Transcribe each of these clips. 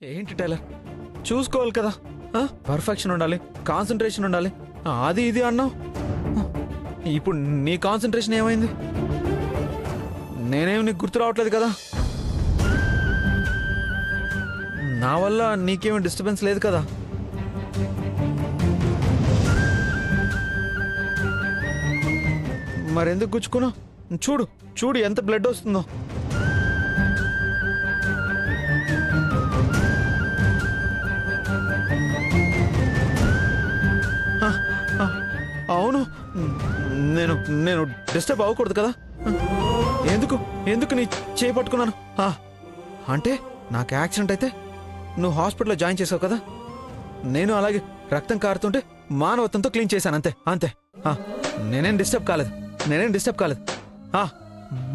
ఏంటి టైలర్, చూసుకోవాలి కదా, పర్ఫెక్షన్ ఉండాలి, కాన్సన్ట్రేషన్ ఉండాలి, అది ఇది అన్నావు. ఇప్పుడు నీ కాన్సన్ట్రేషన్ ఏమైంది? నేనేమి నీకు గుర్తు రావట్లేదు కదా. నా వల్ల నీకేమి డిస్టర్బెన్స్ లేదు కదా. మరెందుకు గుచ్చుకున్నావు? చూడు చూడు ఎంత బ్లడ్ వస్తుందో. అవును, నేను నేను డిస్టర్బ్ అవ్వకూడదు కదా. ఎందుకు ఎందుకు నీ చేయి పట్టుకున్నాను? అంటే నాకు యాక్సిడెంట్ అయితే నువ్వు హాస్పిటల్లో జాయిన్ చేసావు కదా, నేను అలాగే రక్తం కారుతుంటే మానవత్వంతో క్లీన్ చేశాను, అంతే అంతే. నేనేం డిస్టర్బ్ కాలేదు.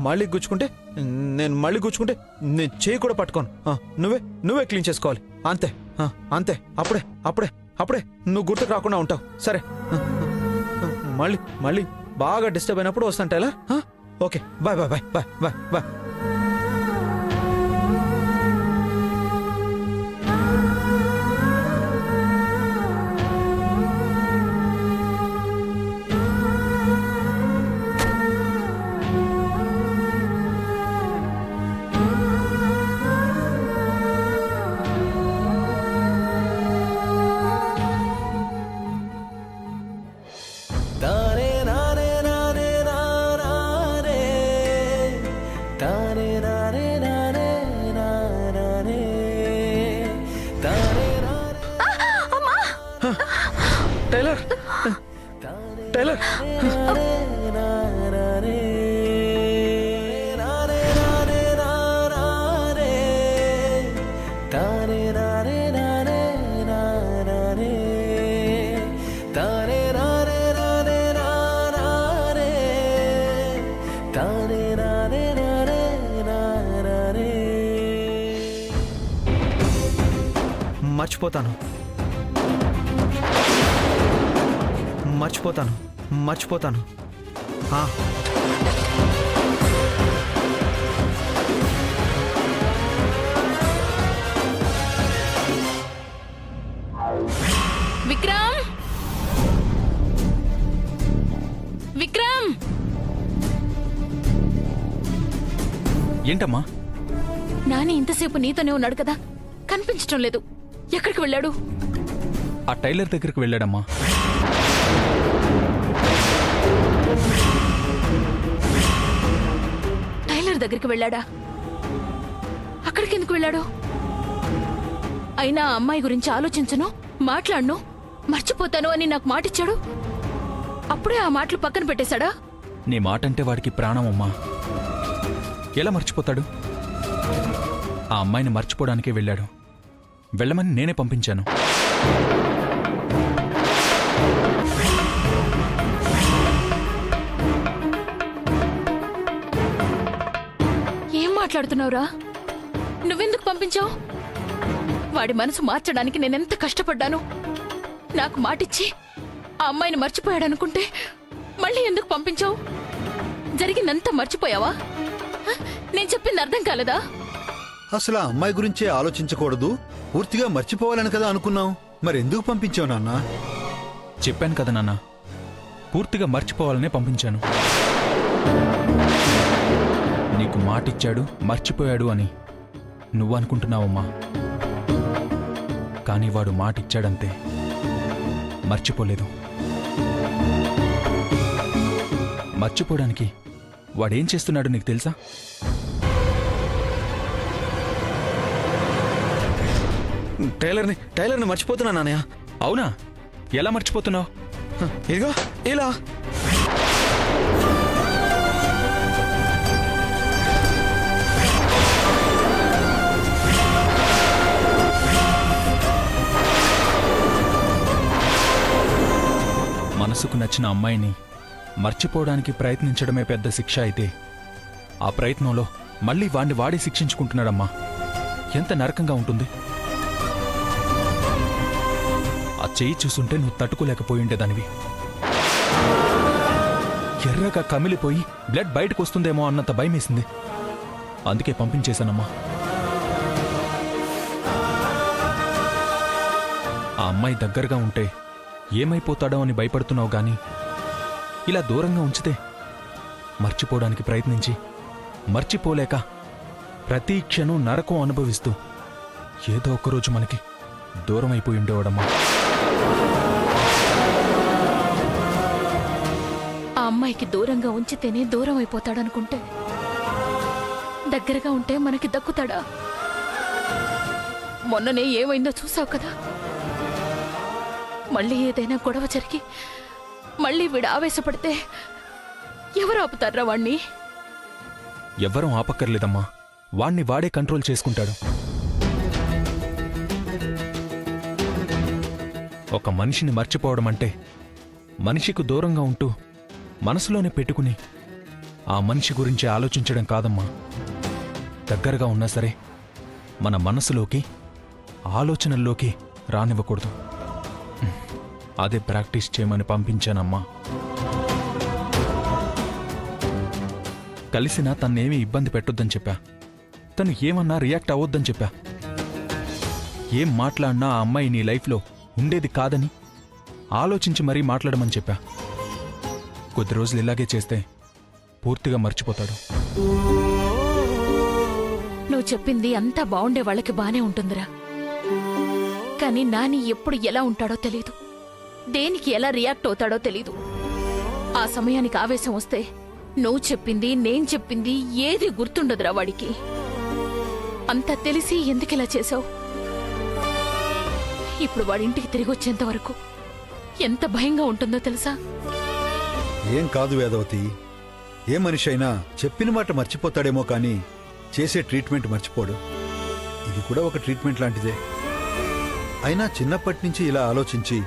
మళ్ళీ గుచ్చుకుంటే నేను చేయి కూడా పట్టుకోను. నువ్వే క్లీన్ చేసుకోవాలి, అంతే అంతే. అప్పుడే నువ్వు గుర్తుకు రాకుండా ఉంటావు. సరే, మళ్ళీ బాగా డిస్టర్బ్ అయినప్పుడు వస్తాను tailor. Okay, bye bye bye bye bye bye. Tailor tailor మర్చిపోతాను. విక్రమ్, విక్రమ్, ఏంటమ్మా? నాని ఇంతసేపు నీతోనే ఉన్నాడు కదా, కనిపించటం లేదు. ఎక్కడికి వెళ్ళాడు? ఆ టైలర్ దగ్గరికి వెళ్ళాడమ్మా. టైలర్ దగ్గరికి వెళ్ళాడా? అక్కడికి ఎందుకు వెళ్ళాడు? అయినా ఆ అమ్మాయి గురించి ఆలోచించను, మాట్లాడను, మర్చిపోతాను అని నాకు మాటిచ్చాడు. అప్పుడే ఆ మాటలు పక్కన పెట్టేశాడా? నీ మాటంటే వాడికి ప్రాణమమ్మా. ఎలా మర్చిపోతాడు? ఆ అమ్మాయిని మర్చిపోవడానికే వెళ్ళాడు. వెళ్ళమని నేనే పంపించాను. ఏం మాట్లాడుతున్నావురా? నువ్వెందుకు పంపించావు? వాడి మనసు మార్చడానికి నేనెంత కష్టపడ్డాను. నాకు మాటిచ్చి ఆ అమ్మాయిని మర్చిపోయాడనుకుంటే మళ్ళీ ఎందుకు పంపించావు? జరిగిందంతా మర్చిపోయావా? నేను చెప్పింది అర్థం కాలేదా? అసలు ఆ అమ్మాయి గురించే ఆలోచించకూడదు, పూర్తిగా మర్చిపోవాలని కదా అనుకున్నావు. మరెందుకు పంపించావు నాన్న? చెప్పాను కదా నాన్న, పూర్తిగా మర్చిపోవాలనే పంపించాను. నీకు మాటిచ్చాడు, మర్చిపోయాడు అని నువ్వు అనుకుంటున్నావమ్మా. కానీ వాడు మాటిచ్చాడంతే, మర్చిపోలేదు. మర్చిపోవడానికి వాడేం చేస్తున్నాడు నీకు తెలుసా? టైలర్ని మర్చిపోతున్నా నాన్నయ్య. అవునా? ఎలా మర్చిపోతున్నావు? ఇదిగో ఇలా. మనసుకు నచ్చిన అమ్మాయిని మర్చిపోవడానికి ప్రయత్నించడమే పెద్ద శిక్ష అయితే, ఆ ప్రయత్నంలో మళ్ళీ వాణ్ణి వాడే శిక్షించుకుంటున్నాడమ్మా. ఎంత నరకంగా ఉంటుంది. ఆ చెయ్యి చూసుంటే నువ్వు తట్టుకోలేకపోయిండేదానివి. ఎర్రగా కమిలిపోయి బ్లడ్ బయటకు వస్తుందేమో అన్నంత భయమేసింది. అందుకే పంపించేశానమ్మా. ఆ అమ్మాయి దగ్గరగా ఉంటే ఏమైపోతాడో అని భయపడుతున్నావు గాని ఇలా దూరంగా ఉంచితే మర్చిపోవడానికి ప్రయత్నించి మర్చిపోలేక ప్రతి క్షణం నరకం అనుభవిస్తూ ఏదో ఒకరోజు మనకి దూరం అయిపోయి ఉండేవాడమ్మా. ఆ అమ్మాయికి దూరంగా ఉంచితేనే దూరం అయిపోతాడనుకుంటే దగ్గరగా ఉంటే మనకి దక్కుతాడా? మొన్ననే ఏమైందో చూసావు కదా. మళ్ళీ ఏదైనా గొడవ జరిగి మళ్ళీ వీడు ఆవేశపడితే ఎవరు ఆపుతారా వాణ్ణి? ఎవ్వరం ఆపక్కర్లేదమ్మా, వాణ్ణి వాడే కంట్రోల్ చేసుకుంటాడు. ఒక మనిషిని మర్చిపోవడం అంటే మనిషికి దూరంగా ఉంటూ మనసులోనే పెట్టుకుని ఆ మనిషి గురించి ఆలోచించడం కాదమ్మా. దగ్గరగా ఉన్నా సరే మన మనసులోకి ఆలోచనల్లోకి రానివ్వకూడదు. అదే ప్రాక్టీస్ చేయమని పంపించానమ్మా. కలిసినా తన్నేమీ ఇబ్బంది పెట్టొద్దని చెప్పా. తను ఏమన్నా రియాక్ట్ అవ్వొద్దని చెప్పా. ఏం మాట్లాడినా ఆ అమ్మాయి నీ లైఫ్లో ఉండేది కాదని ఆలోచించి మరీ మాట్లాడమని చెప్పా. కొద్ది రోజులు ఇలాగే చేస్తే పూర్తిగా మర్చిపోతాడు. నువ్వు చెప్పింది అంతా బాగుండే వాళ్ళకి బానే ఉంటుందిరా. కానీ నాని ఎప్పుడు ఎలా ఉంటాడో తెలీదు, దేనికి ఎలా రియాక్ట్ అవుతాడో తెలీదు. ఆ సమయానికి ఆవేశం వస్తే నువ్వు చెప్పింది నేను చెప్పింది ఏది గుర్తుండదురా వాడికి. అంతా తెలిసి ఎందుకిలా చేశావు? ఇప్పుడు వాడింటికి తిరిగి వచ్చేంత వరకు ఎంత భయంగా ఉంటుందో తెలుసా? ఏం కాదు వేదవతి, ఏ మనిషి అయినా చెప్పిన మాట మర్చిపోతాడేమో కానీ చేసే ట్రీట్మెంట్ మర్చిపోడు. ఇది కూడా ఒక ట్రీట్మెంట్ లాంటిదే. అయినా చిన్నప్పటి నుంచి ఇలా ఆలోచించి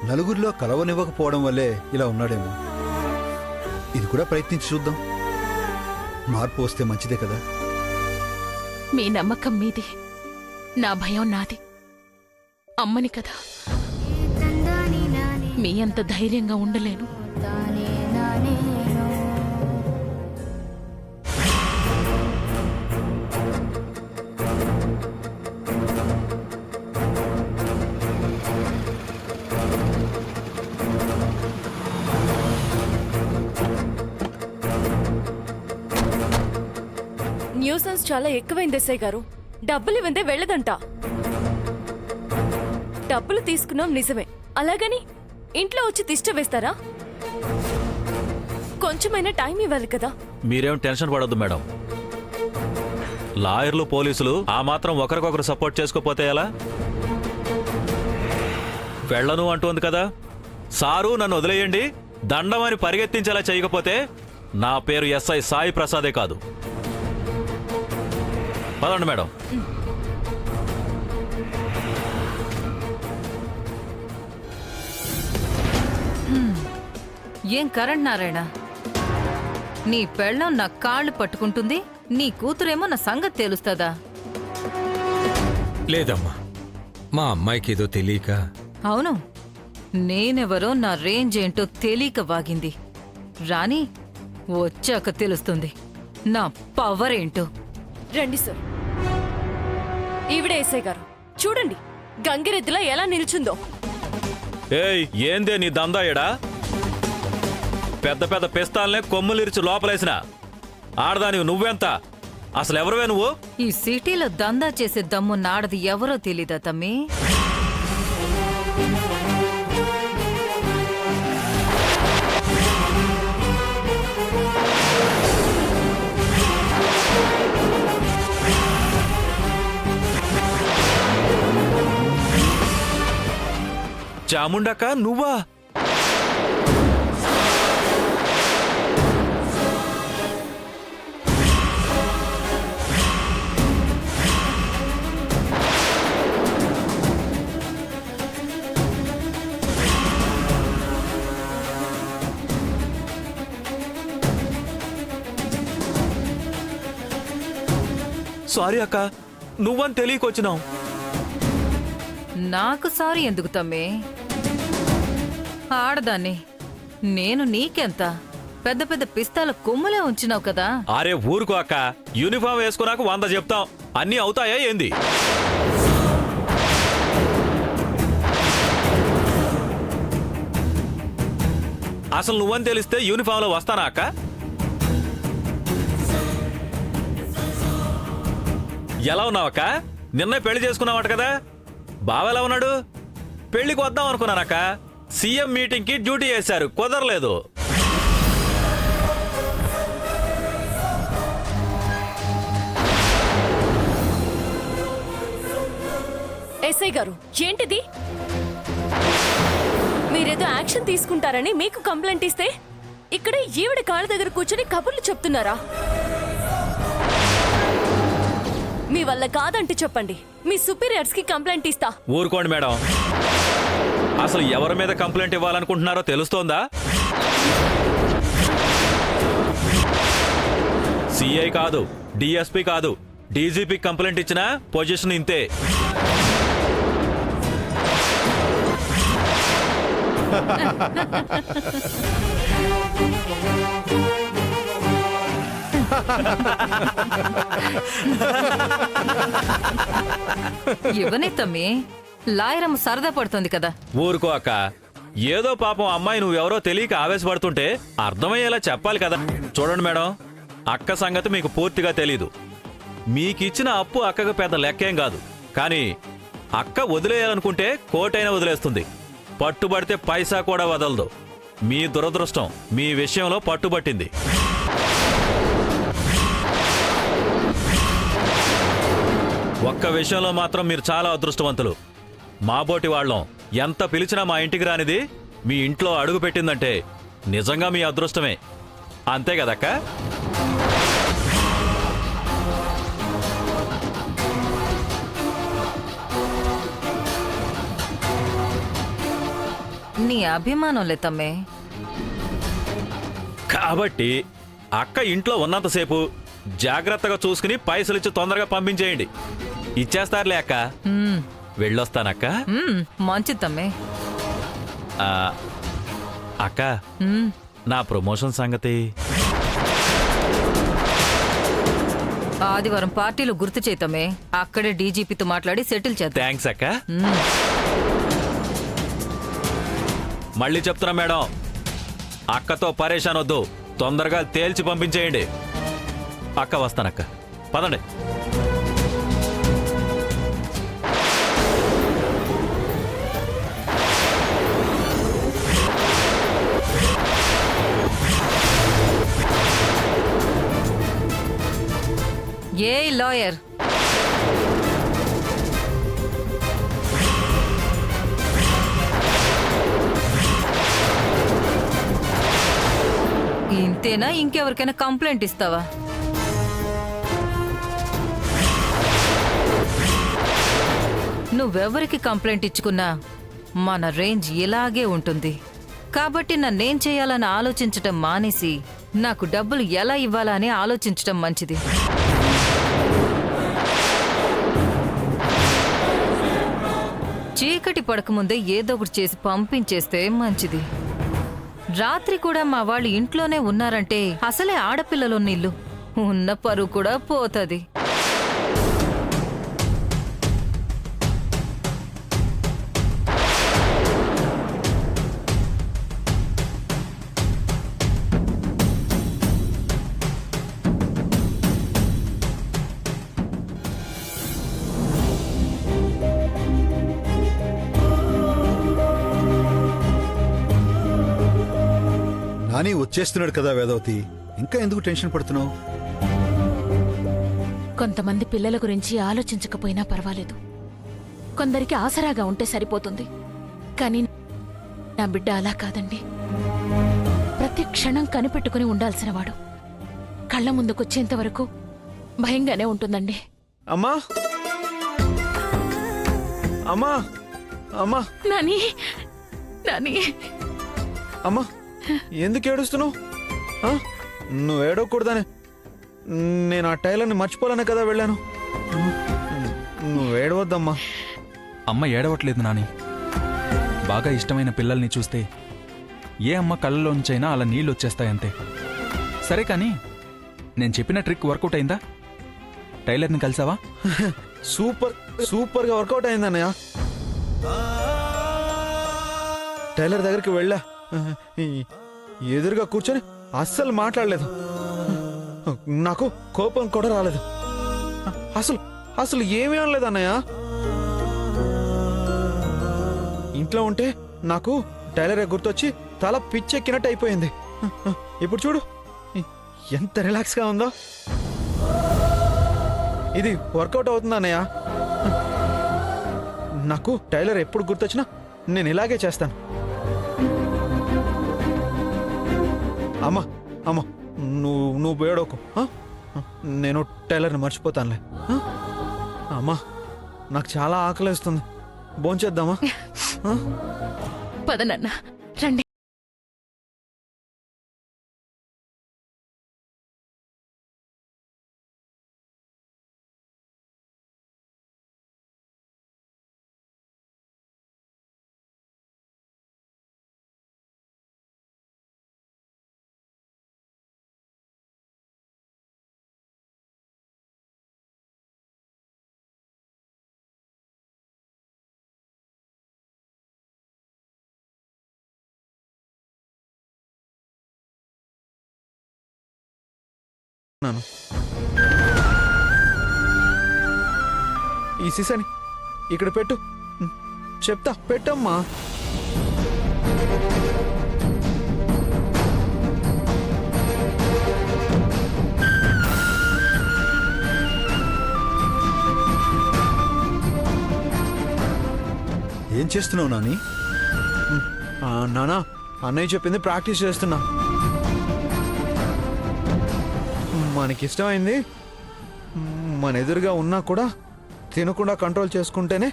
నలుగురిలో కలవనివ్వకపోవడం వల్లే ఇలా ఉన్నాడేమో. ఇది కూడా ప్రయత్నించి చూద్దాం. మార్పు వస్తే మంచిదే కదా. మీ నమ్మకం మీది, నా భయం నాది. అమ్మని కదా, మీ అంత ధైర్యంగా ఉండలేను. న్యూసెన్స్ చాలా ఎక్కువైంది ఎస్ఐ గారు. డబ్బులు ఇవ్వందే వెళ్ళదంట. డబ్బులు తీసుకున్నాం నిజమే, అలాగని ఇంట్లో వచ్చి తిష్ట వేస్తారా? కొంచెమైనా టైం ఇవ్వాలి కదా. మీరేం టెన్షన్ పడొద్దు మేడం. లాయర్లు పోలీసులు ఆ మాత్రం ఒకరికొకరు సపోర్ట్ చేసుకోపోతే ఎలా? వెళ్ళను అంటోంది కదా. సారు నన్ను వదిలేయండి, దండమని పరిగెత్తించేలా చేయకపోతే నా పేరు ఎస్ఐ సాయి ప్రసాదే కాదు. పదండి మేడం. ఏం కరణ్ నారాయణ, నీ పెళ్ళం నా కాళ్ళు పట్టుకుంటుంది, నీ కూతురేమో నా సంగతి తేలుస్తుందా? లేదమ్మా, మా అమ్మాయికి ఏదో తెలియక. అవును, నేనెవరో నా రేంజ్ ఏంటో తెలియక వాగింది. రాని వచ్చాక తెలుస్తుంది నా పవర్ ఏంటో. రండి సార్. ఈవిడే ఎస్ఐ గారు. చూడండి గంగిరెద్దులా ఎలా నిల్చుందో. ఏయ్, ఏందే నీ దందాయడా? పెద్ద పెద్ద పిస్తాల్నే కొమ్ములిరిచి లోపలేసిన ఆడదానివి నువ్వెంత? అసలు ఎవరివే నువ్వు? ఈ సిటీలో దందా చేసే దమ్ము నాడది ఎవరో తెలీదా తమ్మి? చాముండక్క నువ్వా? సారీ అక్క, నువ్వని తెలియకొచ్చినావు. నాకు సారీ ఎందుకు తమ్మి? ఆడదాన్ని నేను నీకెంత పెద్ద పెద్ద పిస్తాల కొమ్ములే ఉంచినావు కదా. అరే ఊరుకో అక్క, యూనిఫామ్ వేసుకున్నాక 100 చెప్తాం. అన్నీ అవుతాయా ఏంది? అసలు నువ్వని తెలిస్తే యూనిఫామ్లో వస్తానా అక్క? ఎలా ఉన్నావక్క? నిన్నే పెళ్లి చేసుకున్నావట కదా? బావ ఎలా ఉన్నాడు? పెళ్లికి వద్దాం అనుకున్నానక్క. సీఎం మీటింగ్కి డ్యూటీ చేశారు, కుదరలేదు. ఎస్ఐ గారు ఏంటిది? మీరేదో యాక్షన్ తీసుకుంటారని మీకు కంప్లైంట్ ఇస్తే ఇక్కడ ఈవిడ కాళ్ళ దగ్గర కూర్చొని కబుర్లు చెప్తున్నారా? మీ వల్ల కాదంటే చెప్పండి, మీ సుపీరియర్స్ కి కంప్లైంట్ ఇస్తా. ఊరుకోండి మేడం. అసలు ఎవరి మీద కంప్లైంట్ ఇవ్వాలనుకుంటున్నారో తెలుస్తోందా? సిఐ కాదు, డిఎస్పీ కాదు, డీజీపీ కంప్లైంట్ ఇచ్చిన పొజిషన్ ఇంతే. ఇవనే తమ్మి, లాయరమ్మ సరదా పడుతుంది కదా. ఊరుకో అక్క. ఏదో పాపం అమ్మాయి నువ్వెవరో తెలియక ఆవేశపడుతుంటే అర్థమయ్యేలా చెప్పాలి కదా. చూడండి మేడం, అక్క సంగతి మీకు పూర్తిగా తెలీదు. మీకిచ్చిన అప్పు అక్కకు పెద్ద లెక్కేం కాదు. కానీ అక్క వదిలేయాలనుకుంటే కోర్టైనా వదిలేస్తుంది. పట్టుబడితే పైసా కూడా వదలదు. మీ దురదృష్టం మీ విషయంలో పట్టుబట్టింది. ఒక్క విషయంలో మాత్రం మీరు చాలా అదృష్టవంతులు. మాబోటి వాళ్ళం ఎంత పిలిచినా మా ఇంటికి రానిది మీ ఇంట్లో అడుగు పెట్టిందంటే నిజంగా మీ అదృష్టమే. అంతే కదక్క? నీ అభిమానంలే తమ్మే. కాబట్టి అక్క ఇంట్లో ఉన్నంతసేపు జాగ్రత్తగా చూసుకుని పైసలిచ్చి తొందరగా పంపించేయండి. ఇచ్చేస్తారులే అక్క. వెళ్ళొస్తానక్క. మంచిది తమ్మే. ఆ, అక్క, నా ప్రమోషన్ సంగతి ఆదివారం పార్టీలో గుర్తు చేతమే. అక్కడే డీజీపీతో మాట్లాడి సెటిల్ చేద్దాం. థ్యాంక్స్ అక్క. మళ్ళీ చెప్తున్నా మేడం, అక్కతో పరేషాన్ వద్దు. తొందరగా తేల్చి పంపించేయండి. అక్క వస్తానక్క. పదండి. ఏ లాయర్, ఇంతేనా? ఇంకెవరికైనా కంప్లైంట్ ఇస్తావా? నువ్వెవరికి కంప్లైంట్ ఇచ్చుకున్నా మన రేంజ్ ఇలాగే ఉంటుంది. కాబట్టి నన్నేం చేయాలని ఆలోచించటం మానేసి నాకు డబ్బులు ఎలా ఇవ్వాలా అని ఆలోచించటం మంచిది. చీకటి పడకముందే ఏదో ఒకటి చేసి పంపించేస్తే మంచిది. రాత్రి కూడా మా వాళ్ళు ఇంట్లోనే ఉన్నారంటే అసలే ఆడపిల్లలున్న ఇల్లు, ఉన్న పరువు కూడా పోతది. నాని వచ్చేస్తున్నాడు కదా వేదవతి, ఇంకా ఎందుకు టెన్షన్ పడుతున్నావు? కొంతమంది పిల్లల గురించి ఆలోచించకపోయినా పర్వాలేదు. కొందరికి ఆసరాగా ఉంటే సరిపోతుంది. కానీ నా బిడ్డ అలా కాదండి. ప్రతి క్షణం కనిపెట్టుకుని ఉండాల్సినవాడు. కళ్ళ ముందుకొచ్చేంత వరకు భయంగానే ఉంటుందండి. అమ్మా, అమ్మా, అమ్మా, నాని, నాని, అమ్మా, ఎందుకు ఏడుస్తున్నావు? నువ్వు ఏడవకూడదని నేను ఆ టైలర్ని మర్చిపోలేనే కదా వెళ్ళాను. నువ్వు ఏడవద్దమ్మా. అమ్మ ఏడవట్లేదు నాని. బాగా ఇష్టమైన పిల్లల్ని చూస్తే ఏ అమ్మ కళ్ళలోంచైనా అలా నీళ్ళు వచ్చేస్తాయంతే. సరే కానీ నేను చెప్పిన ట్రిక్ వర్కౌట్ అయిందా? టైలర్ని కలిసావా? సూపర్గా వర్కౌట్ అయిందన్నయ్య. టైలర్ దగ్గరికి వెళ్ళా. ఎదురుగా కూర్చొని అస్సలు మాట్లాడలేదు. నాకు కోపం కూడా రాలేదు. అసలు అసలు ఏమీ అనలేదు అన్నయ్య. ఇంట్లో ఉంటే నాకు టైలరే గుర్తొచ్చి తల పిచ్చెక్కినట్టు అయిపోయింది. ఇప్పుడు చూడు ఎంత రిలాక్స్గా ఉందో. ఇది వర్కౌట్ అవుతుంది అన్నయ్య. నాకు టైలర్ ఎప్పుడు గుర్తొచ్చినా నేను ఇలాగే చేస్తాను. అమ్మా అమ్మా నువ్వు బేడోకు. నేను టైలర్ని మర్చిపోతానులే. అమ్మా నాకు చాలా ఆకలిస్తుంది, భోంచేద్దామా? పద నాన్న, రండి. ఈ సీసాని ఇక్కడ పెట్టు. చెప్తా, పెట్టమ్మా. ఏం చేస్తున్నావు నాని? నానా, అన్నయ్య చెప్పింది ప్రాక్టీస్ చేస్తున్నా. మనకిష్టమైంది మన ఎదురుగా ఉన్నా కూడా తినకుండా కంట్రోల్ చేసుకుంటేనే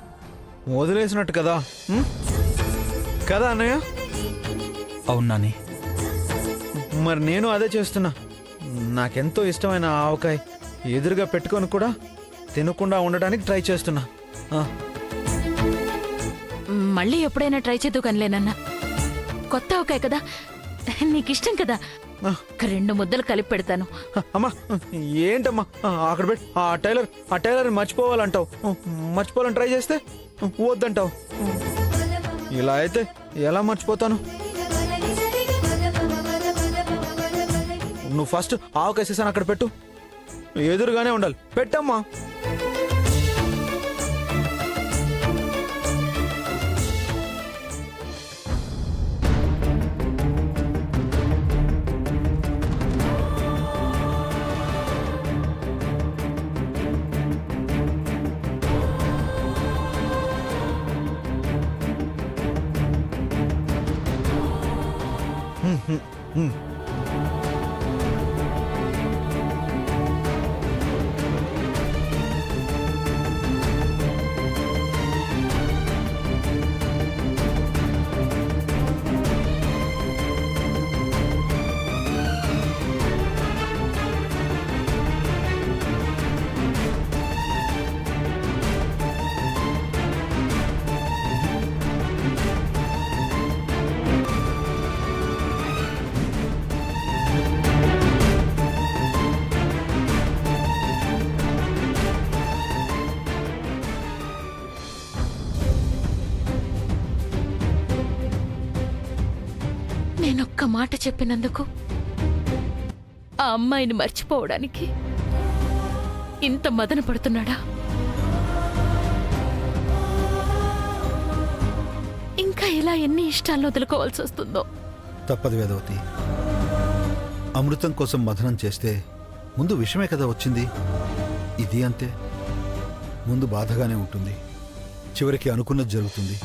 వదిలేసినట్టు కదా. కదా అన్నయ్య? అవును నాని. మరి నేను అదే చేస్తున్నా. నాకెంతో ఇష్టమైన ఆవకాయ ఎదురుగా పెట్టుకొని కూడా తినకుండా ఉండడానికి ట్రై చేస్తున్నా. మళ్ళీ ఎప్పుడైనా ట్రై చేద్దు కనిలేనన్నా. కొత్త ఆవకాయ కదా, నీకిష్టం కదా. 2 ముద్దలు కలిపి పెడతాను. అమ్మా ఏంటమ్మా అక్కడ పెట్టి ఆ టైలర్ మర్చిపోవాలంటావు. మర్చిపోవాలని ట్రై చేస్తే వద్దంటావు. ఇలా అయితే ఎలా మర్చిపోతాను? నువ్వు ఫస్ట్ ఆవకాయ సీసాను అక్కడ పెట్టు. ఎదురుగానే ఉండాలి. పెట్టమ్మా. నేనొక్క మాట చెప్పినందుకు ఆ అమ్మాయిని మర్చిపోవడానికి ఇంత మదన పడుతున్నాడా? ఇంకా ఇలా ఎన్ని ఇష్టాలను వదులుకోవాల్సి వస్తుందో. తప్పదు వేదవతి. అమృతం కోసం మథనం చేస్తే ముందు విషమే కదా వచ్చింది. ఇది అంతే. ముందు బాధగానే ఉంటుంది, చివరికి అనుకున్నది జరుగుతుంది.